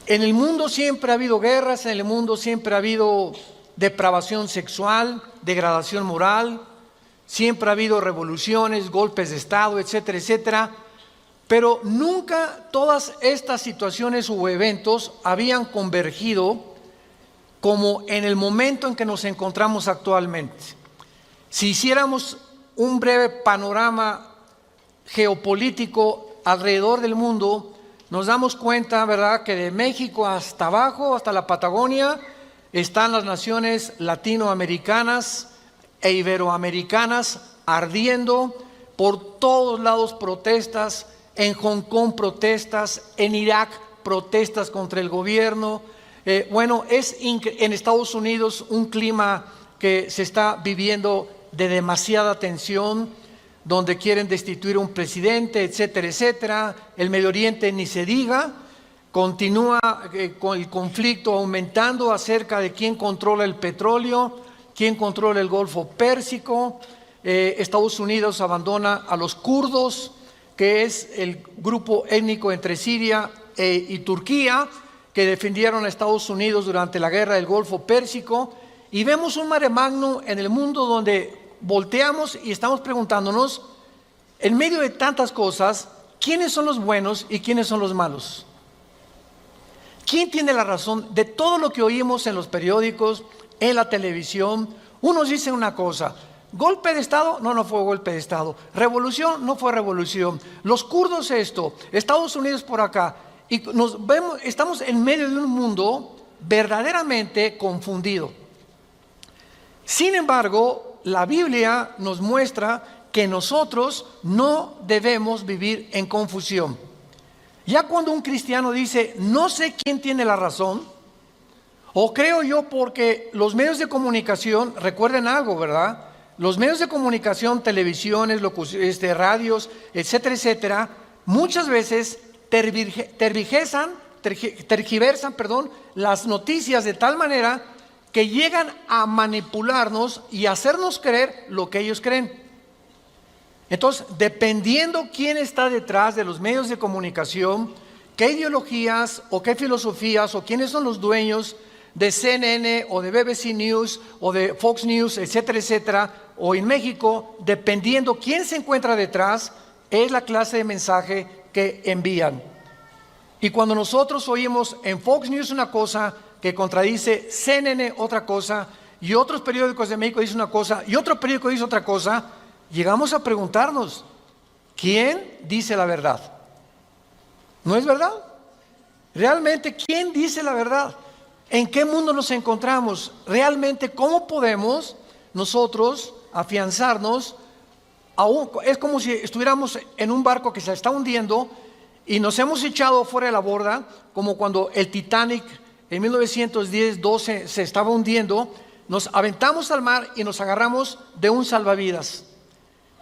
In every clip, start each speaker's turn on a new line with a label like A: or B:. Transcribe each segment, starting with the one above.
A: En el mundo siempre ha habido guerras, en el mundo siempre ha habido depravación sexual, degradación moral, siempre ha habido revoluciones, golpes de Estado, etcétera, etcétera. Pero nunca todas estas situaciones u eventos habían convergido como en el momento en que nos encontramos actualmente. Si hiciéramos un breve panorama geopolítico alrededor del mundo, nos damos cuenta, ¿verdad?, que de México hasta abajo, hasta la Patagonia, están las naciones latinoamericanas e iberoamericanas ardiendo, por todos lados protestas, en Hong Kong protestas, en Irak protestas contra el gobierno. Es en Estados Unidos un clima que se está viviendo de demasiada tensión, donde quieren destituir a un presidente, etcétera, etcétera. El Medio Oriente ni se diga, continúa con el conflicto aumentando acerca de quién controla el petróleo, quién controla el Golfo Pérsico. Estados Unidos abandona a los kurdos, que es el grupo étnico entre Siria y Turquía, que defendieron a Estados Unidos durante la guerra del Golfo Pérsico. Y vemos un mare magnum en el mundo donde volteamos y estamos preguntándonos, en medio de tantas cosas, ¿quiénes son los buenos y quiénes son los malos? ¿Quién tiene la razón de todo lo que oímos en los periódicos, en la televisión? Unos dicen una cosa: golpe de Estado, no fue golpe de Estado. Revolución, no fue revolución. Los kurdos esto, Estados Unidos por acá. Y estamos en medio de un mundo verdaderamente confundido. Sin embargo, la Biblia nos muestra que nosotros no debemos vivir en confusión. Ya cuando un cristiano dice, no sé quién tiene la razón, o creo yo porque los medios de comunicación, recuerden algo, ¿verdad? Los medios de comunicación, televisiones, radios, etcétera, etcétera, muchas veces tergiversan, las noticias de tal manera que llegan a manipularnos y hacernos creer lo que ellos creen. Entonces, dependiendo quién está detrás de los medios de comunicación, qué ideologías o qué filosofías o quiénes son los dueños de CNN o de BBC News o de Fox News, etcétera, etcétera, o en México, dependiendo quién se encuentra detrás, es la clase de mensaje que envían. Y cuando nosotros oímos en Fox News una cosa que contradice CNN otra cosa, y otros periódicos de México dicen una cosa, y otro periódico dice otra cosa, llegamos a preguntarnos, ¿quién dice la verdad? ¿No es verdad? Realmente, ¿quién dice la verdad? ¿En qué mundo nos encontramos? Realmente, ¿cómo podemos nosotros afianzarnos? Es como si estuviéramos en un barco que se está hundiendo y nos hemos echado fuera de la borda, como cuando el Titanic en 1910-12 se estaba hundiendo. Nos aventamos al mar y nos agarramos de un salvavidas.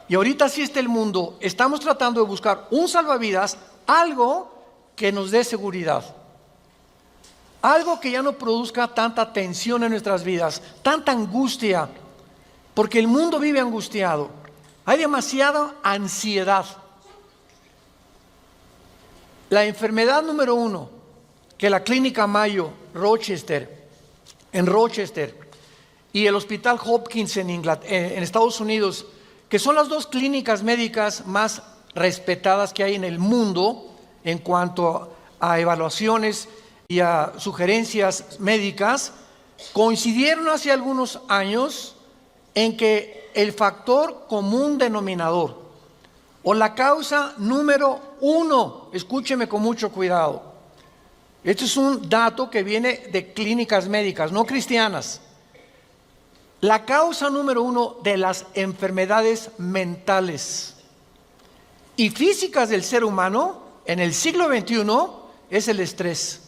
A: Y ahorita así está el mundo. Estamos tratando de buscar un salvavidas, algo que nos dé seguridad. Algo que ya no produzca tanta tensión en nuestras vidas, tanta angustia, porque el mundo vive angustiado. Hay demasiada ansiedad. La enfermedad número 1 que la Clínica Mayo en Rochester y el Hospital Hopkins en Estados Unidos, que son las dos clínicas médicas más respetadas que hay en el mundo en cuanto a evaluaciones y a sugerencias médicas, coincidieron hace algunos años en que el factor común denominador o la causa número 1, escúcheme con mucho cuidado, esto es un dato que viene de clínicas médicas, no cristianas. La causa número 1 de las enfermedades mentales y físicas del ser humano en el siglo XXI es el estrés.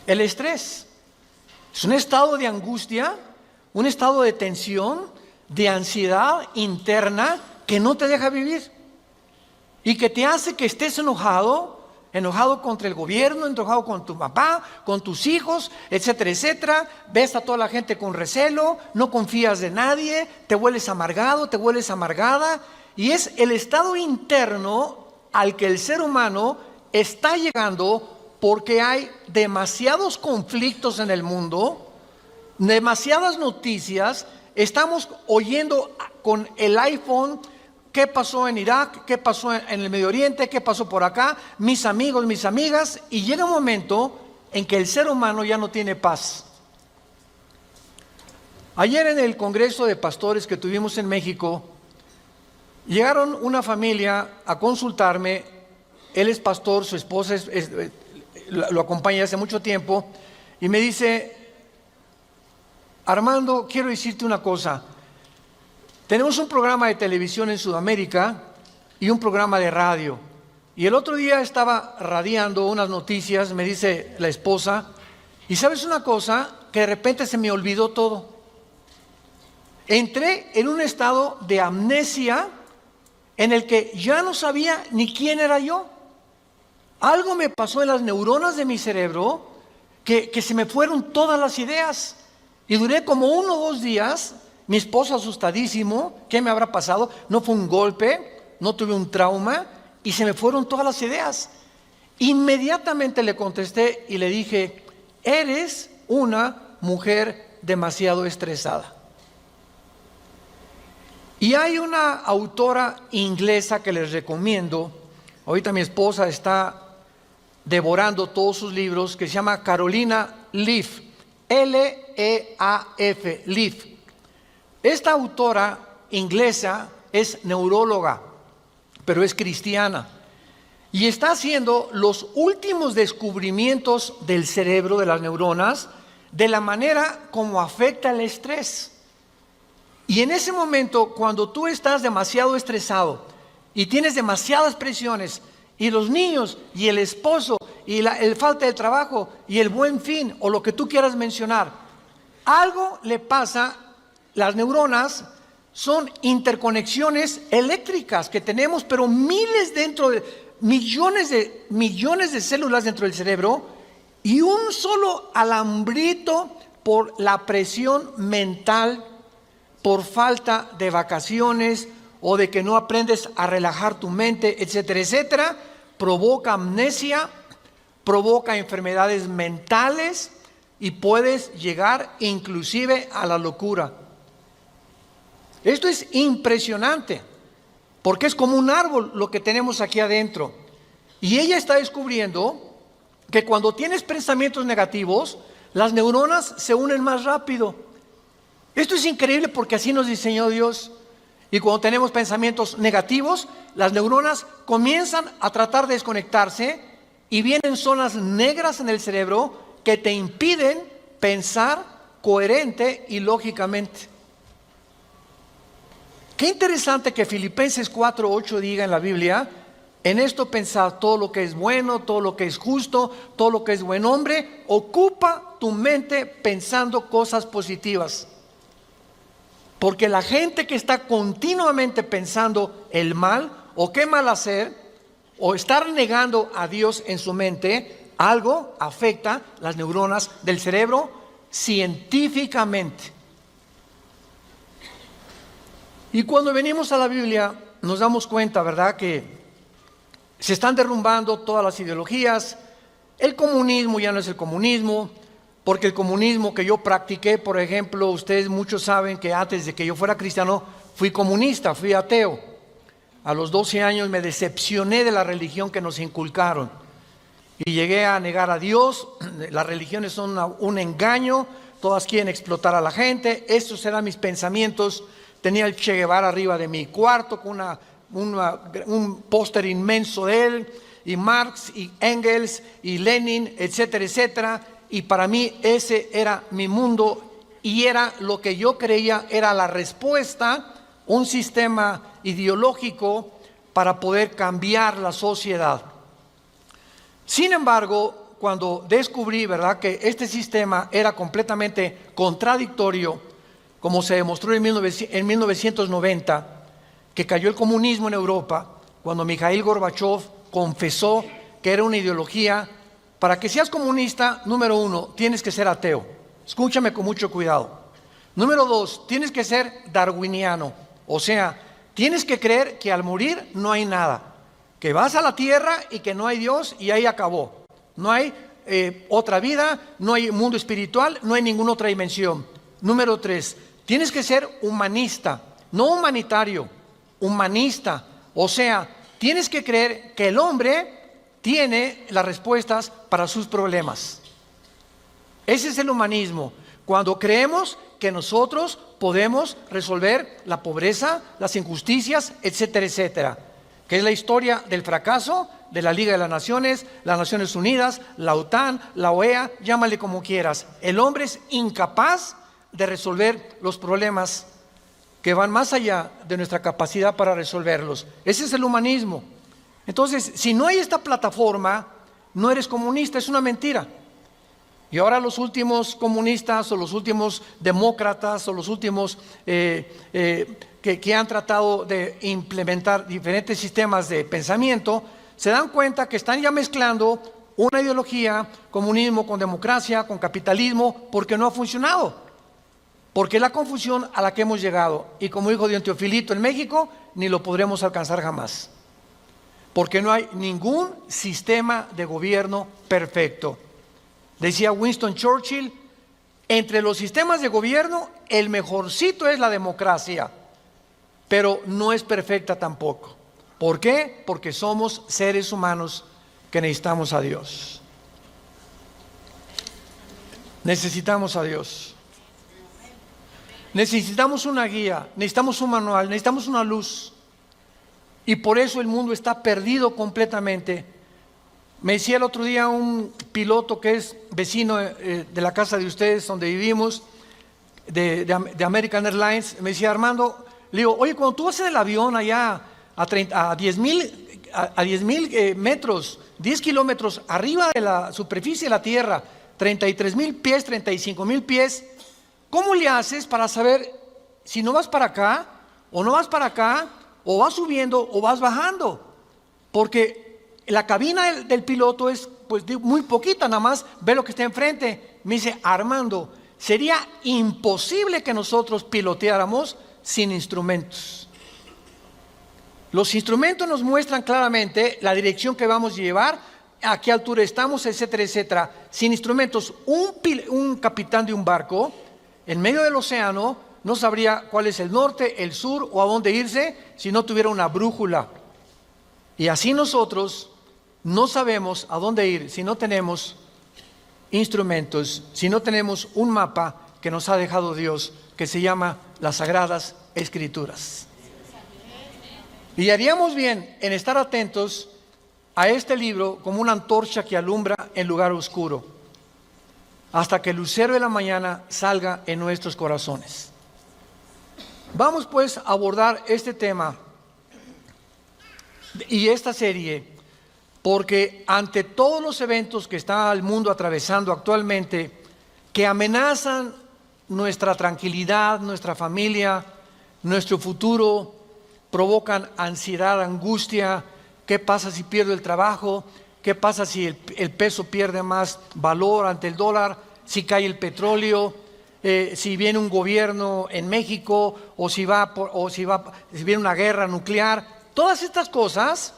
A: El estrés es un estado de angustia, un estado de tensión, de ansiedad interna que no te deja vivir y que te hace que estés enojado contra el gobierno, enojado con tu papá, con tus hijos, etcétera, etcétera. Ves a toda la gente con recelo, no confías de nadie, te vuelves amargado, te vuelves amargada. Y es el estado interno al que el ser humano está llegando porque hay demasiados conflictos en el mundo, demasiadas noticias. Estamos oyendo con el iPhone qué pasó en Irak, qué pasó en el Medio Oriente, qué pasó por acá, mis amigos, mis amigas, y llega un momento en que el ser humano ya no tiene paz. Ayer en el Congreso de Pastores que tuvimos en México, llegaron una familia a consultarme. Él es pastor, su esposa lo acompaña hace mucho tiempo, y me dice: Armando, quiero decirte una cosa. Tenemos un programa de televisión en Sudamérica y un programa de radio. Y el otro día estaba radiando unas noticias, me dice la esposa, y ¿sabes una cosa? Que de repente se me olvidó todo. Entré en un estado de amnesia en el que ya no sabía ni quién era yo. Algo me pasó en las neuronas de mi cerebro que se me fueron todas las ideas. Y duré como 1 o 2 días. Mi esposo asustadísimo, ¿qué me habrá pasado? No fue un golpe, no tuve un trauma, y se me fueron todas las ideas. Inmediatamente le contesté y le dije: eres una mujer demasiado estresada. Y hay una autora inglesa que les recomiendo. Ahorita mi esposa está devorando todos sus libros, que se llama Carolina Leaf, L-E-A-F, Leaf. Esta autora inglesa es neuróloga, pero es cristiana, y está haciendo los últimos descubrimientos del cerebro, de las neuronas, de la manera como afecta el estrés. Y en ese momento, cuando tú estás demasiado estresado y tienes demasiadas presiones, y los niños, y el esposo, y el falta de trabajo, y el buen fin, o lo que tú quieras mencionar, algo le pasa. Las neuronas son interconexiones eléctricas que tenemos, pero millones de células dentro del cerebro, y un solo alambrito por la presión mental, por falta de vacaciones o de que no aprendes a relajar tu mente, etcétera, etcétera, provoca amnesia, provoca enfermedades mentales y puedes llegar inclusive a la locura. Esto es impresionante, porque es como un árbol lo que tenemos aquí adentro. Y ella está descubriendo que cuando tienes pensamientos negativos, las neuronas se unen más rápido. Esto es increíble porque así nos diseñó Dios. Y cuando tenemos pensamientos negativos, las neuronas comienzan a tratar de desconectarse y vienen zonas negras en el cerebro que te impiden pensar coherente y lógicamente. Qué interesante que Filipenses 4:8 diga en la Biblia: en esto pensad, todo lo que es bueno, todo lo que es justo, todo lo que es buen hombre, ocupa tu mente pensando cosas positivas. Porque la gente que está continuamente pensando el mal, o qué mal hacer, o estar negando a Dios en su mente, algo afecta las neuronas del cerebro científicamente. Y cuando venimos a la Biblia nos damos cuenta, ¿verdad?, que se están derrumbando todas las ideologías. El comunismo ya no es el comunismo, porque el comunismo que yo practiqué, por ejemplo, ustedes muchos saben que antes de que yo fuera cristiano fui comunista, fui ateo. A los 12 años me decepcioné de la religión que nos inculcaron y llegué a negar a Dios. Las religiones son un engaño, todas quieren explotar a la gente. Estos eran mis pensamientos. Tenía el Che Guevara arriba de mi cuarto con un póster inmenso de él, y Marx y Engels y Lenin, etcétera, etcétera. Y para mí ese era mi mundo y era lo que yo creía era la respuesta, un sistema ideológico para poder cambiar la sociedad. Sin embargo, cuando descubrí, ¿verdad?, que este sistema era completamente contradictorio, como se demostró en 1990, que cayó el comunismo en Europa, cuando Mikhail Gorbachev confesó que era una ideología. Para que seas comunista, número 1, tienes que ser ateo. Escúchame con mucho cuidado. Número 2, tienes que ser darwiniano. O sea, tienes que creer que al morir no hay nada, que vas a la tierra y que no hay Dios y ahí acabó. No hay otra vida, no hay mundo espiritual, no hay ninguna otra dimensión. Número 3, tienes que ser humanista, no humanitario, humanista. O sea, tienes que creer que el hombre tiene las respuestas para sus problemas. Ese es el humanismo. Cuando creemos que nosotros podemos resolver la pobreza, las injusticias, etcétera, etcétera. Que es la historia del fracaso de la Liga de las Naciones Unidas, la OTAN, la OEA, llámale como quieras. El hombre es incapaz de resolver los problemas que van más allá de nuestra capacidad para resolverlos. Ese es el humanismo. Entonces, si no hay esta plataforma, no eres comunista, es una mentira. Y ahora los últimos comunistas o los últimos demócratas o los últimos que han tratado de implementar diferentes sistemas de pensamiento, se dan cuenta que están ya mezclando una ideología, comunismo con democracia, con capitalismo, porque no ha funcionado. Porque es la confusión a la que hemos llegado. Y como dijo Don Teofilito en México, ni lo podremos alcanzar jamás. Porque no hay ningún sistema de gobierno perfecto. Decía Winston Churchill, entre los sistemas de gobierno, el mejorcito es la democracia, pero no es perfecta tampoco. ¿Por qué? Porque somos seres humanos que necesitamos a Dios. Necesitamos a Dios. Necesitamos una guía, necesitamos un manual, necesitamos una luz. Y por eso el mundo está perdido completamente. Me decía el otro día un piloto que es vecino de la casa de ustedes, donde vivimos, de American Airlines. Me decía, Armando, le digo, oye, cuando tú vas en el avión allá a 10,000 metros, 10 kilómetros arriba de la superficie de la Tierra, 33,000 pies, 35,000 pies, ¿cómo le haces para saber si no vas para acá o no vas para acá, o vas subiendo o vas bajando? Porque la cabina del piloto es pues muy poquita, nada más ve lo que está enfrente. Me dice, Armando, sería imposible que nosotros piloteáramos sin instrumentos. Los instrumentos nos muestran claramente la dirección que vamos a llevar, a qué altura estamos, etcétera, etcétera. Sin instrumentos, un capitán de un barco en medio del océano no sabría cuál es el norte, el sur o a dónde irse si no tuviera una brújula. Y así nosotros no sabemos a dónde ir si no tenemos instrumentos, si no tenemos un mapa que nos ha dejado Dios, que se llama las Sagradas Escrituras. Y haríamos bien en estar atentos a este libro como una antorcha que alumbra en lugar oscuro, hasta que el lucero de la mañana salga en nuestros corazones. Vamos pues a abordar este tema y esta serie, porque ante todos los eventos que está el mundo atravesando actualmente, que amenazan nuestra tranquilidad, nuestra familia, nuestro futuro, provocan ansiedad, angustia. ¿Qué pasa si pierdo el trabajo? ¿Qué pasa si el peso pierde más valor ante el dólar? Si cae el petróleo, si viene un gobierno en México, o si viene una guerra nuclear. Todas estas cosas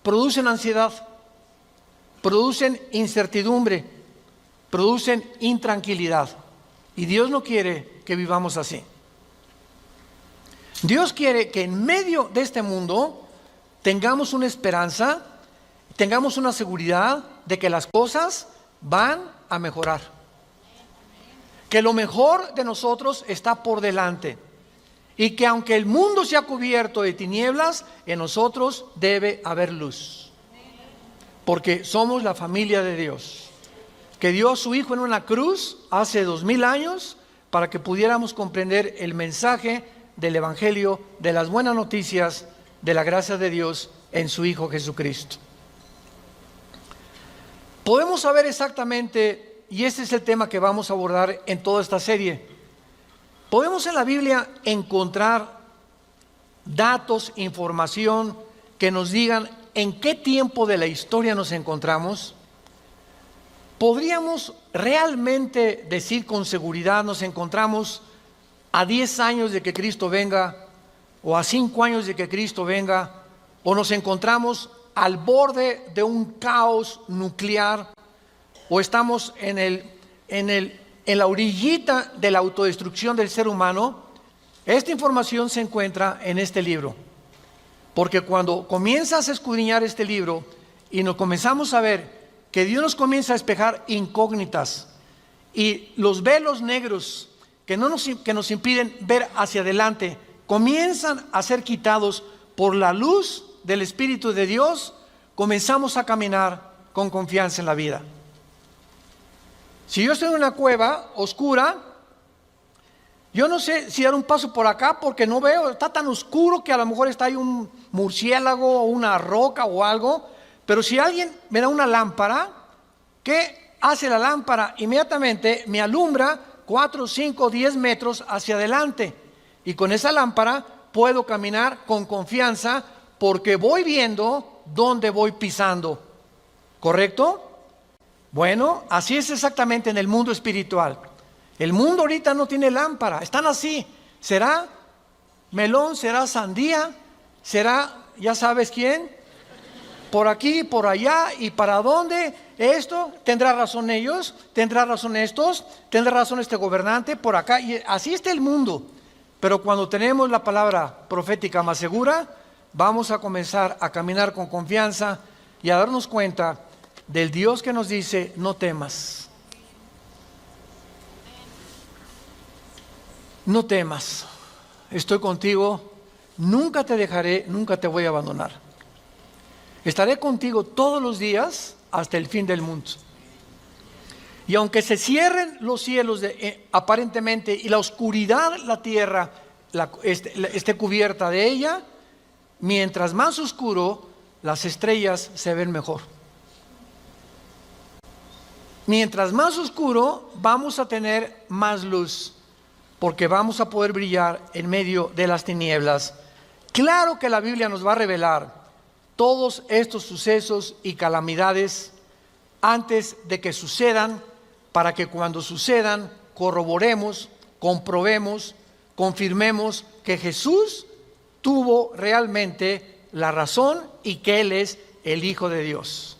A: producen ansiedad, producen incertidumbre, producen intranquilidad. Y Dios no quiere que vivamos así. Dios quiere que en medio de este mundo tengamos una esperanza, tengamos una seguridad de que las cosas van a mejorar. Que lo mejor de nosotros está por delante. Y que aunque el mundo sea cubierto de tinieblas, en nosotros debe haber luz. Porque somos la familia de Dios, que dio a su Hijo en una cruz hace 2000 años para que pudiéramos comprender el mensaje del Evangelio, de las buenas noticias, de la gracia de Dios en su Hijo Jesucristo. Podemos saber exactamente, y este es el tema que vamos a abordar en toda esta serie, podemos en la Biblia encontrar datos, información que nos digan en qué tiempo de la historia nos encontramos. ¿Podríamos realmente decir con seguridad nos encontramos a 10 años de que Cristo venga, o a 5 años de que Cristo venga, o nos encontramos al borde de un caos nuclear o estamos en la orillita de la autodestrucción del ser humano, esta información se encuentra en este libro. Porque cuando comienzas a escudriñar este libro y nos comenzamos a ver que Dios nos comienza a despejar incógnitas y los velos negros que nos impiden ver hacia adelante comienzan a ser quitados por la luz del Espíritu de Dios, comenzamos a caminar con confianza en la vida. Si yo estoy en una cueva oscura, yo no sé si dar un paso por acá porque no veo, está tan oscuro que a lo mejor está ahí un murciélago o una roca o algo, pero si alguien me da una lámpara, ¿qué hace la lámpara? Inmediatamente me alumbra 4, 5, 10 metros hacia adelante y con esa lámpara puedo caminar con confianza porque voy viendo dónde voy pisando, ¿correcto? Bueno, así es exactamente en el mundo espiritual. El mundo ahorita no tiene lámpara, están así. ¿Será melón? ¿Será sandía? ¿Será, ya sabes quién? Por aquí, por allá, ¿y para dónde? Esto, ¿tendrá razón ellos? ¿Tendrá razón estos? ¿Tendrá razón este gobernante? Por acá, y así está el mundo. Pero cuando tenemos la palabra profética más segura, vamos a comenzar a caminar con confianza y a darnos cuenta del Dios que nos dice, no temas. No temas, estoy contigo, nunca te dejaré, nunca te voy a abandonar. Estaré contigo todos los días hasta el fin del mundo. Y aunque se cierren los cielos aparentemente y la oscuridad, la tierra esté cubierta de ella, mientras más oscuro, las estrellas se ven mejor. Mientras más oscuro, vamos a tener más luz, porque vamos a poder brillar en medio de las tinieblas. Claro que la Biblia nos va a revelar todos estos sucesos y calamidades antes de que sucedan, para que cuando sucedan corroboremos, comprobemos, confirmemos que Jesús tuvo realmente la razón y que Él es el Hijo de Dios.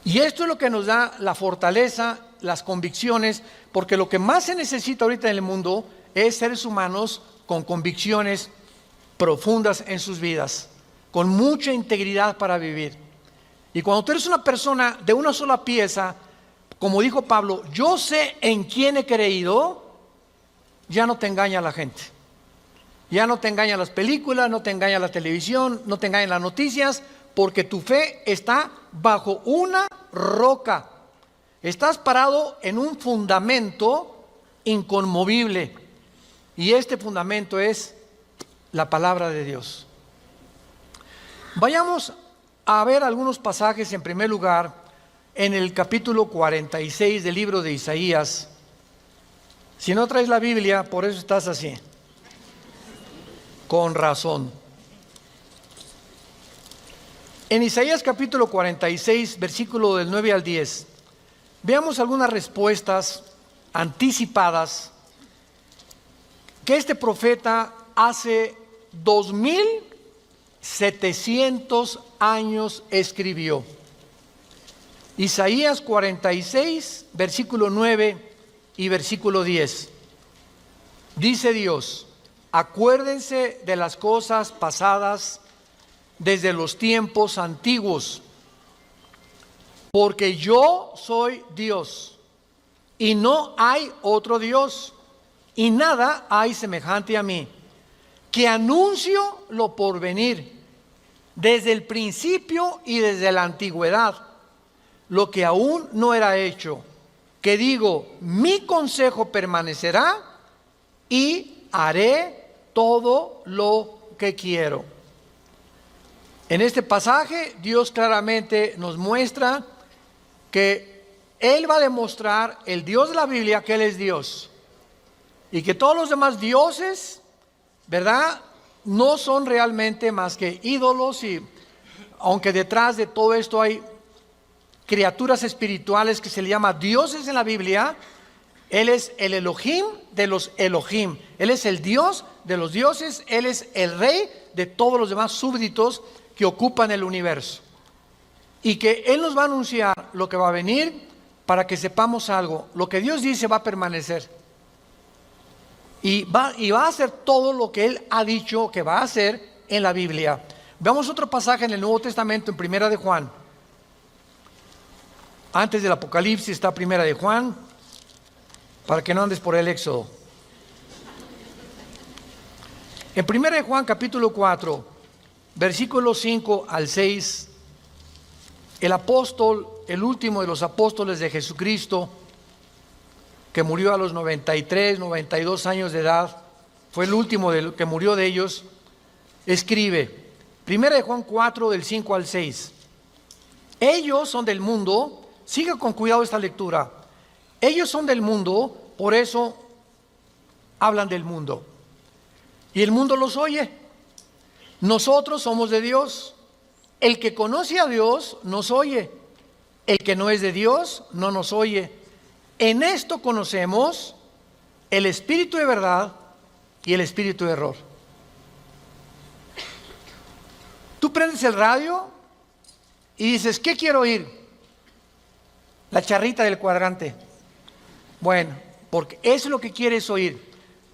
A: Y esto es lo que nos da la fortaleza, las convicciones, porque lo que más se necesita ahorita en el mundo es seres humanos con convicciones profundas en sus vidas, con mucha integridad para vivir. Y cuando tú eres una persona de una sola pieza, como dijo Pablo, yo sé en quién he creído, ya no te engaña la gente. Ya no te engañan las películas, no te engaña la televisión, no te engañan las noticias, porque tu fe está bajo una roca. Estás parado en un fundamento inconmovible. Y este fundamento es la palabra de Dios. Vayamos a ver algunos pasajes. En primer lugar, en el capítulo 46 del libro de Isaías. Si no traes la Biblia, por eso estás así. Con razón. En Isaías capítulo 46, versículo del 9 al 10, veamos algunas respuestas anticipadas que este profeta hace 2700 años escribió. Isaías 46, versículo 9 y versículo 10. Dice Dios: acuérdense de las cosas pasadas desde los tiempos antiguos, porque yo soy Dios y no hay otro Dios, y nada hay semejante a mí, que anuncio lo porvenir desde el principio y desde la antigüedad, lo que aún no era hecho, que digo, mi consejo permanecerá y haré todo lo que quiero. En este pasaje, Dios claramente nos muestra que Él va a demostrar, el Dios de la Biblia, que Él es Dios. Y que todos los demás dioses, ¿verdad?, no son realmente más que ídolos. Y aunque detrás de todo esto hay criaturas espirituales que se le llama dioses en la Biblia, Él es el Elohim de los Elohim. Él es el Dios de los dioses. Él es el rey de todos los demás súbditos que ocupan el universo. Y que Él nos va a anunciar lo que va a venir para que sepamos algo. Lo que Dios dice va a permanecer. Y va a hacer todo lo que Él ha dicho que va a hacer en la Biblia. Veamos otro pasaje en el Nuevo Testamento, en Primera de Juan. Antes del Apocalipsis está Primera de Juan, para que no andes por el Éxodo. En Primera de Juan, capítulo 4, versículos 5 al 6, el apóstol, el último de los apóstoles de Jesucristo, que murió a los 93, 92 años de edad, fue el último que murió de ellos, escribe, Primera de Juan 4, del 5 al 6, ellos son del mundo. Siga con cuidado esta lectura. Ellos son del mundo, por eso hablan del mundo. Y el mundo los oye. Nosotros somos de Dios. El que conoce a Dios nos oye. El que no es de Dios no nos oye. En esto conocemos el espíritu de verdad y el espíritu de error. Tú prendes el radio y dices, ¿qué quiero oír? La charrita del cuadrante. Bueno, porque eso es lo que quieres oír.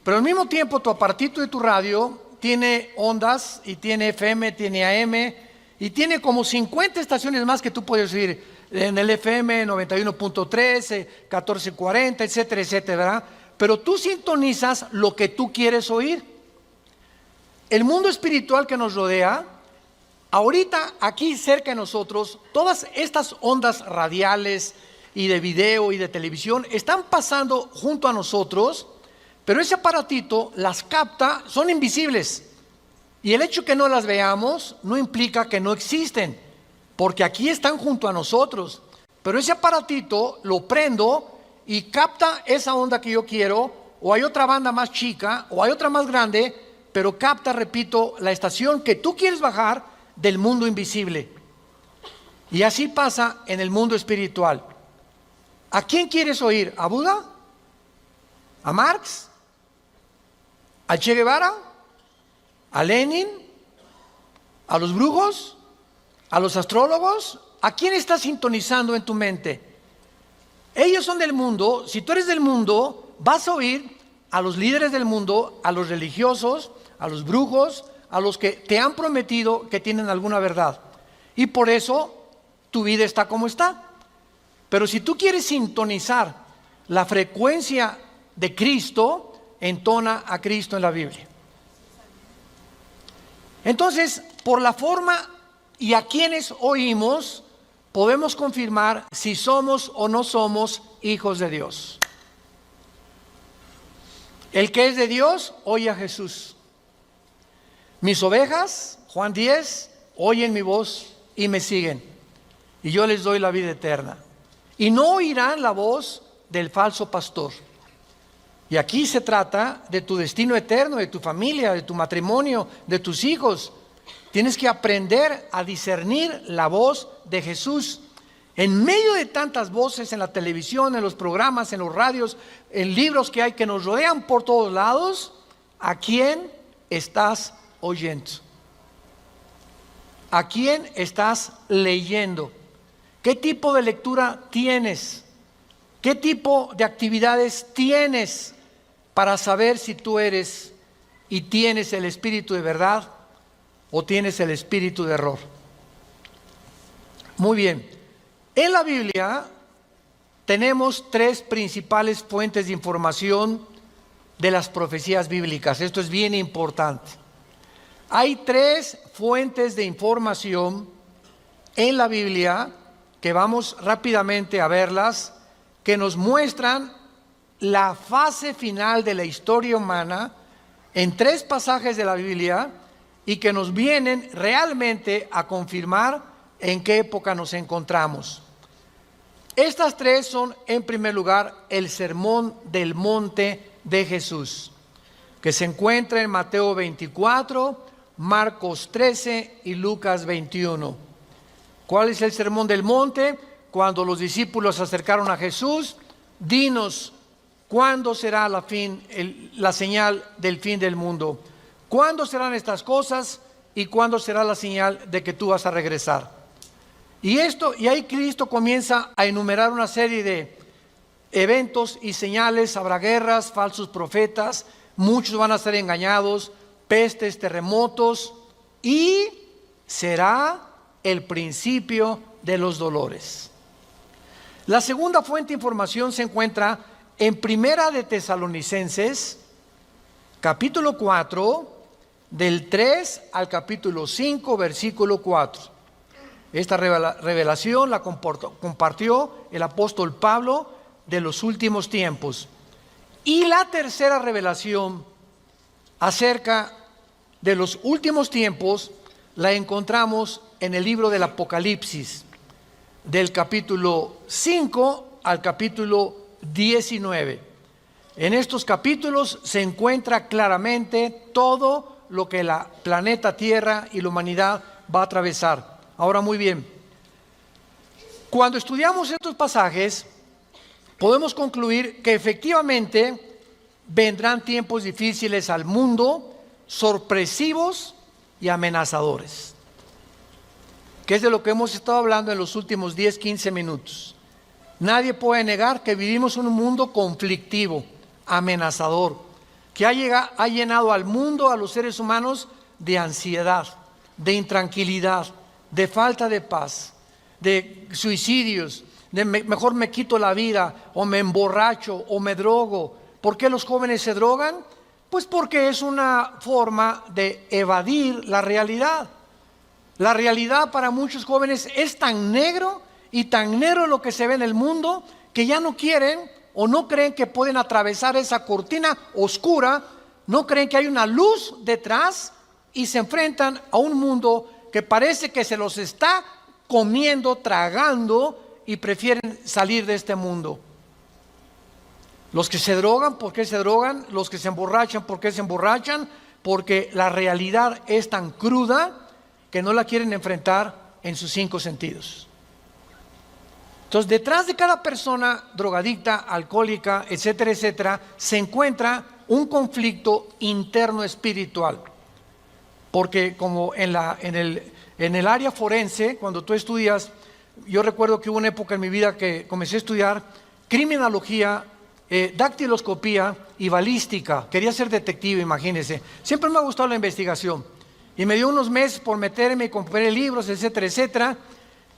A: Pero al mismo tiempo tu aparatito de tu radio tiene ondas y tiene FM, tiene AM y tiene como 50 estaciones más que tú puedes oír en el FM 91.3, 1440, etcétera, etcétera, ¿verdad? Pero tú sintonizas lo que tú quieres oír. El mundo espiritual que nos rodea, ahorita aquí cerca de nosotros, todas estas ondas radiales y de video y de televisión están pasando junto a nosotros, pero ese aparatito las capta, son invisibles. Y el hecho que no las veamos no implica que no existen, porque aquí están junto a nosotros. Pero ese aparatito lo prendo y capta esa onda que yo quiero, o hay otra banda más chica, o hay otra más grande, pero capta, repito, la estación que tú quieres bajar del mundo invisible. Y así pasa en el mundo espiritual. ¿A quién quieres oír? ¿A Buda? ¿A Marx? ¿A Che Guevara? ¿A Lenin? ¿A los brujos? ¿A los astrólogos? ¿A quién estás sintonizando en tu mente? Ellos son del mundo. Si tú eres del mundo, vas a oír a los líderes del mundo, a los religiosos, a los brujos, a los que te han prometido que tienen alguna verdad. Y por eso tu vida está como está. Pero si tú quieres sintonizar la frecuencia de Cristo, entona a Cristo en la Biblia. Entonces, por la forma y a quienes oímos, podemos confirmar si somos o no somos hijos de Dios. El que es de Dios, oye a Jesús. Mis ovejas, Juan 10, oyen mi voz y me siguen. Y yo les doy la vida eterna. Y no oirán la voz del falso pastor. Y aquí se trata de tu destino eterno, de tu familia, de tu matrimonio, de tus hijos. Tienes que aprender a discernir la voz de Jesús. En medio de tantas voces en la televisión, en los programas, en los radios, en libros que hay que nos rodean por todos lados, ¿a quién estás oyendo? ¿A quién estás leyendo? ¿Qué tipo de lectura tienes? ¿Qué tipo de actividades tienes para saber si tú eres y tienes el espíritu de verdad o tienes el espíritu de error? Muy bien. En la Biblia tenemos tres principales fuentes de información de las profecías bíblicas. Esto es bien importante. Hay tres fuentes de información en la Biblia que vamos rápidamente a verlas, que nos muestran la fase final de la historia humana en tres pasajes de la Biblia y que nos vienen realmente a confirmar en qué época nos encontramos. Estas tres son, en primer lugar, el Sermón del Monte de Jesús, que se encuentra en Mateo 24, Marcos 13 y Lucas 21. ¿Cuál es el Sermón del Monte? Cuando los discípulos se acercaron a Jesús, dinos, ¿cuándo será la señal del fin del mundo? ¿Cuándo serán estas cosas y cuándo será la señal de que tú vas a regresar. Y ahí Cristo comienza a enumerar una serie de eventos y señales. Habrá guerras, falsos profetas, muchos van a ser engañados, pestes, terremotos, y será el principio de los dolores. La segunda fuente de información se encuentra en Primera de Tesalonicenses, capítulo 4, del 3 al capítulo 5, versículo 4. Esta revelación la compartió el apóstol Pablo de los últimos tiempos. Y la tercera revelación acerca de los últimos tiempos la encontramos en el libro del Apocalipsis, del capítulo 5 al capítulo 19. En estos capítulos se encuentra claramente todo lo que la planeta Tierra y la humanidad va a atravesar. Ahora, muy bien, cuando estudiamos estos pasajes, podemos concluir que efectivamente vendrán tiempos difíciles al mundo, sorpresivos y amenazadores, que es de lo que hemos estado hablando en los últimos 10-15 minutos. Nadie puede negar que vivimos en un mundo conflictivo, amenazador, que ha llenado al mundo, a los seres humanos, de ansiedad, de intranquilidad, de falta de paz, de suicidios, de mejor me quito la vida, o me emborracho, o me drogo. ¿Por qué los jóvenes se drogan? Pues porque es una forma de evadir la realidad. La realidad para muchos jóvenes es tan negro y tan negro lo que se ve en el mundo, que ya no quieren o no creen que pueden atravesar esa cortina oscura, no creen que hay una luz detrás, y se enfrentan a un mundo que parece que se los está comiendo, tragando, y prefieren salir de este mundo. Los que se drogan, ¿por qué se drogan? Los que se emborrachan, ¿por qué se emborrachan? Porque la realidad es tan cruda que no la quieren enfrentar en sus 5 sentidos. Entonces, detrás de cada persona drogadicta, alcohólica, etcétera, etcétera, se encuentra un conflicto interno espiritual. Porque como en el área forense, cuando tú estudias, yo recuerdo que hubo una época en mi vida que comencé a estudiar criminología, dactiloscopía y balística. Quería ser detective, imagínense. Siempre me ha gustado la investigación. Y me dio unos meses por meterme y compré libros, etcétera, etcétera.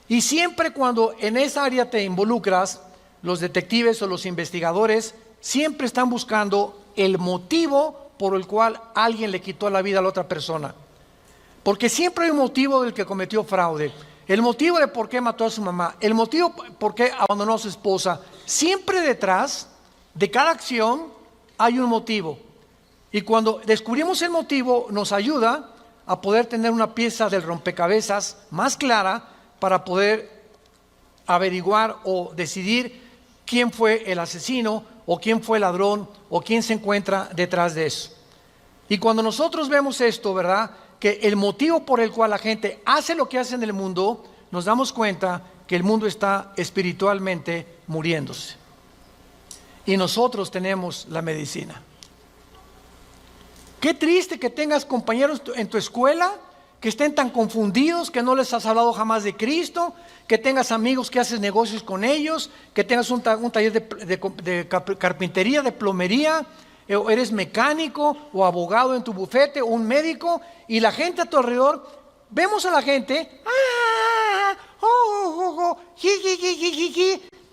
A: Y siempre cuando en esa área te involucras, los detectives o los investigadores siempre están buscando el motivo por el cual alguien le quitó la vida a la otra persona. Porque siempre hay un motivo del que cometió fraude, el motivo de por qué mató a su mamá, el motivo por qué abandonó a su esposa. Siempre detrás de cada acción hay un motivo. Y cuando descubrimos el motivo, nos ayuda a poder tener una pieza del rompecabezas más clara para poder averiguar o decidir quién fue el asesino, o quién fue el ladrón, o quién se encuentra detrás de eso. Y cuando nosotros vemos esto, ¿verdad?, que el motivo por el cual la gente hace lo que hace en el mundo, nos damos cuenta que el mundo está espiritualmente muriéndose. Y nosotros tenemos la medicina. Qué triste que tengas compañeros en tu escuela que estén tan confundidos, que no les has hablado jamás de Cristo, que tengas amigos que haces negocios con ellos, que tengas un taller de carpintería, de plomería, o eres mecánico o abogado en tu bufete, o un médico, y la gente a tu alrededor, vemos a la gente,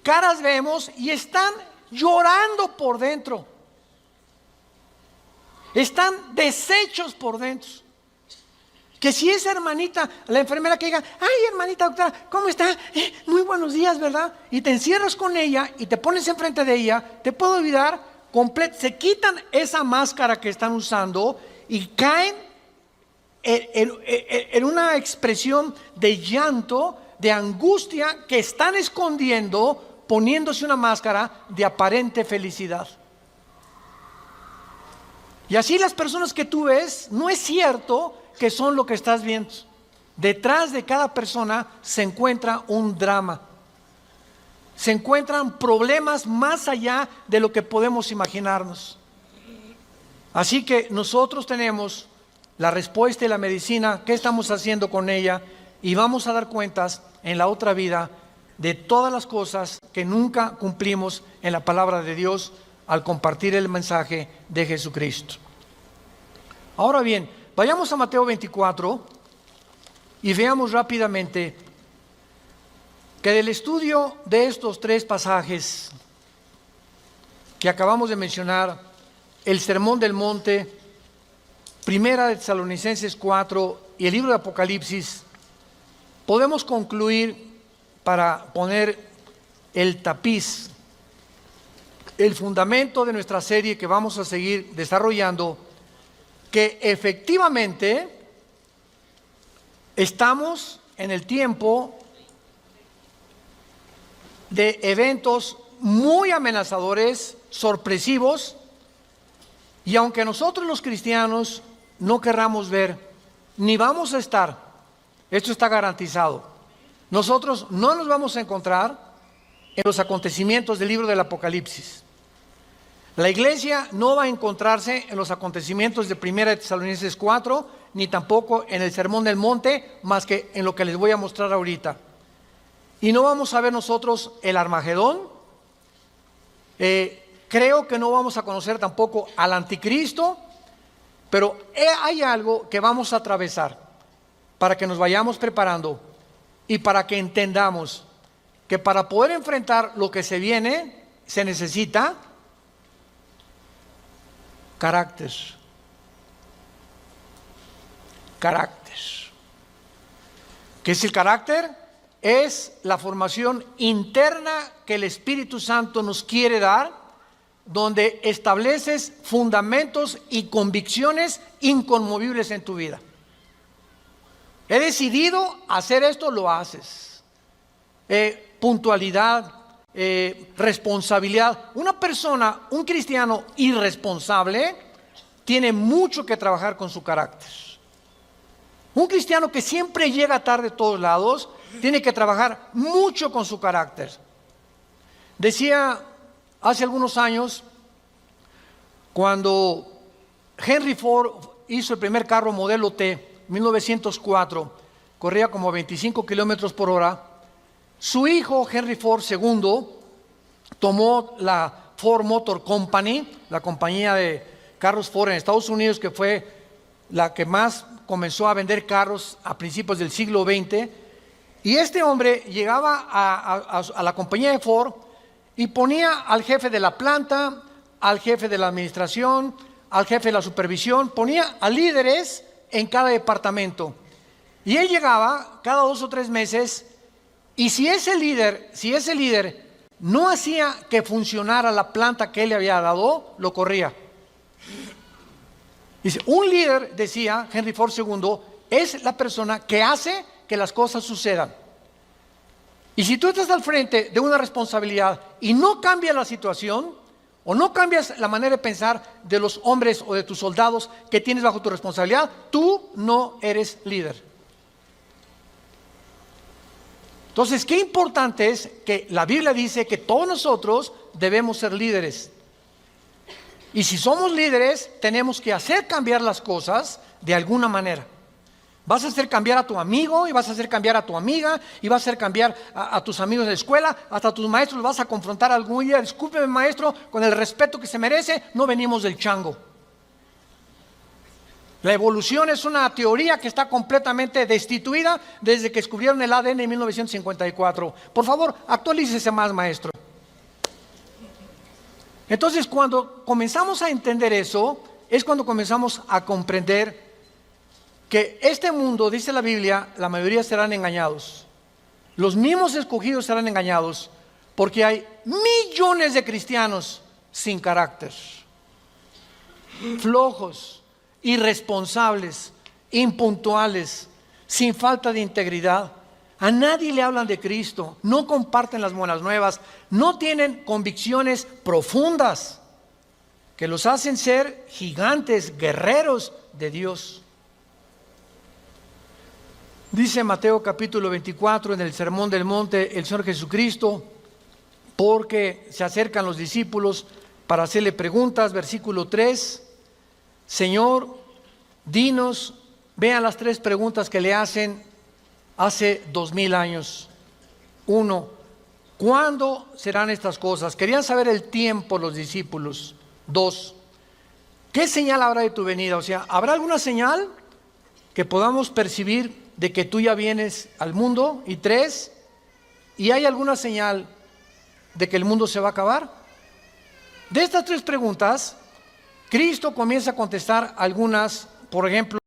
A: caras vemos, y están llorando por dentro, están deshechos por dentro. Que si esa hermanita, la enfermera, que diga, ay, hermanita doctora, ¿cómo está? Muy buenos días, ¿verdad? Y te encierras con ella y te pones enfrente de ella, te puede olvidar se quitan esa máscara que están usando y caen en una expresión de llanto, de angustia, que están escondiendo, poniéndose una máscara de aparente felicidad. Y así las personas que tú ves, no es cierto que son lo que estás viendo. Detrás de cada persona se encuentra un drama. Se encuentran problemas más allá de lo que podemos imaginarnos. Así que nosotros tenemos la respuesta y la medicina, qué estamos haciendo con ella, y vamos a dar cuentas en la otra vida de todas las cosas que nunca cumplimos en la palabra de Dios al compartir el mensaje de Jesucristo. Ahora bien, vayamos a Mateo 24 y veamos rápidamente que del estudio de estos tres pasajes que acabamos de mencionar, el Sermón del Monte, Primera de Tesalonicenses 4 y el libro de Apocalipsis, podemos concluir, para poner el tapiz, el fundamento de nuestra serie que vamos a seguir desarrollando, que efectivamente estamos en el tiempo de eventos muy amenazadores, sorpresivos, y aunque nosotros los cristianos no querramos ver, ni vamos a estar, esto está garantizado, nosotros no nos vamos a encontrar en los acontecimientos del libro del Apocalipsis. La iglesia no va a encontrarse en los acontecimientos de Primera de Tesalonicenses 4, ni tampoco en el Sermón del Monte, más que en lo que les voy a mostrar ahorita. Y no vamos a ver nosotros el Armagedón. Creo que no vamos a conocer tampoco al Anticristo, pero hay algo que vamos a atravesar para que nos vayamos preparando y para que entendamos que para poder enfrentar lo que se viene se necesita carácter. Carácter. ¿Qué es el carácter? Es la formación interna que el Espíritu Santo nos quiere dar, donde estableces fundamentos y convicciones inconmovibles en tu vida. He decidido hacer esto, lo haces. Puntualidad, responsabilidad. Una persona, un cristiano irresponsable, tiene mucho que trabajar con su carácter. Un cristiano que siempre llega tarde a todos lados, tiene que trabajar mucho con su carácter. Decía hace algunos años, cuando Henry Ford hizo el primer carro modelo T, 1904, corría como 25 kilómetros por hora. Su hijo Henry Ford II tomó la Ford Motor Company, la compañía de carros Ford en Estados Unidos, que fue la que más comenzó a vender carros a principios del siglo XX. Y este hombre llegaba a la compañía de Ford y ponía al jefe de la planta, al jefe de la administración, al jefe de la supervisión, ponía a líderes en cada departamento. Y él llegaba cada 2 o 3 meses, y si ese líder no hacía que funcionara la planta que él le había dado, lo corría. Dice, un líder, decía Henry Ford II, es la persona que hace que las cosas sucedan. Y si tú estás al frente de una responsabilidad y no cambias la situación, o no cambias la manera de pensar de los hombres o de tus soldados que tienes bajo tu responsabilidad, tú no eres líder. Entonces, qué importante es que la Biblia dice que todos nosotros debemos ser líderes. Y si somos líderes, tenemos que hacer cambiar las cosas de alguna manera. Vas a hacer cambiar a tu amigo, y vas a hacer cambiar a tu amiga, y vas a hacer cambiar a tus amigos de la escuela, hasta a tus maestros los vas a confrontar algún día. Discúlpeme, maestro, con el respeto que se merece, no venimos del chango. La evolución es una teoría que está completamente destituida desde que descubrieron el ADN en 1954. Por favor, actualícese más, maestro. Entonces, cuando comenzamos a entender eso, es cuando comenzamos a comprender que este mundo, dice la Biblia, la mayoría serán engañados. Los mismos escogidos serán engañados, porque hay millones de cristianos sin carácter, flojos, irresponsables, impuntuales, sin falta de integridad. A nadie le hablan de Cristo, no comparten las buenas nuevas, no tienen convicciones profundas que los hacen ser gigantes, guerreros de Dios. Dice Mateo capítulo 24 en el Sermón del Monte el Señor Jesucristo, porque se acercan los discípulos para hacerle preguntas, versículo 3, Señor, dinos, vean las 3 preguntas que le hacen hace 2000 años. 1, ¿cuándo serán estas cosas? Querían saber el tiempo los discípulos. 2, ¿qué señal habrá de tu venida? O sea, ¿habrá alguna señal que podamos percibir de que tú ya vienes al mundo? Y 3, ¿y hay alguna señal de que el mundo se va a acabar? De estas 3 preguntas, Cristo comienza a contestar algunas, por ejemplo,